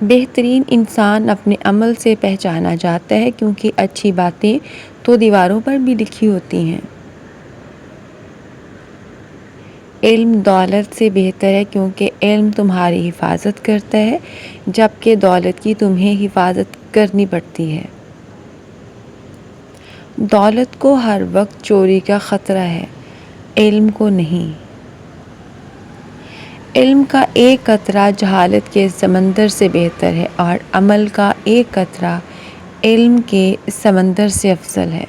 بہترین انسان اپنے عمل سے پہچانا جاتا ہے، کیونکہ اچھی باتیں تو دیواروں پر بھی لکھی ہوتی ہیں۔ علم دولت سے بہتر ہے، کیونکہ علم تمہاری حفاظت کرتا ہے، جبکہ دولت کی تمہیں حفاظت کرنی پڑتی ہے۔ دولت کو ہر وقت چوری کا خطرہ ہے، علم کو نہیں۔ علم کا ایک قطرہ جہالت کے سمندر سے بہتر ہے، اور عمل کا ایک قطرہ علم کے سمندر سے افضل ہے۔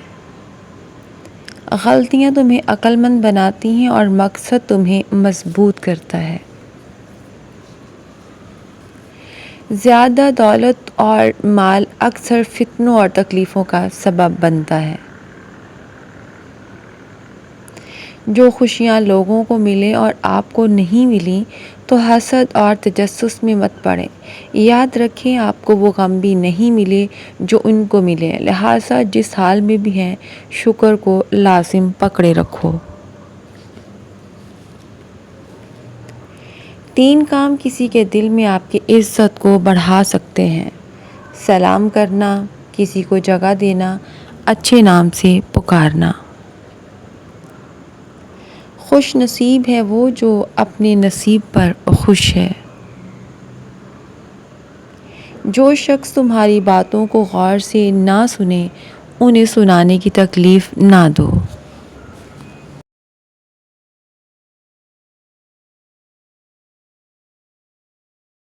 غلطیاں تمہیں عقل مند بناتی ہیں، اور مقصد تمہیں مضبوط کرتا ہے۔ زیادہ دولت اور مال اکثر فتنوں اور تکلیفوں کا سبب بنتا ہے۔ جو خوشیاں لوگوں کو ملیں اور آپ کو نہیں ملیں تو حسد اور تجسس میں مت پڑیں۔ یاد رکھیں، آپ کو وہ غم بھی نہیں ملے جو ان کو ملے، لہٰذا جس حال میں بھی ہیں شکر کو لازم پکڑے رکھو۔ 3 کام کسی کے دل میں آپ کی عزت کو بڑھا سکتے ہیں: سلام کرنا، کسی کو جگہ دینا، اچھے نام سے پکارنا۔ خوش نصیب ہے وہ جو اپنے نصیب پر خوش ہے۔ جو شخص تمہاری باتوں کو غور سے نہ سنے، انہیں سنانے کی تکلیف نہ دو۔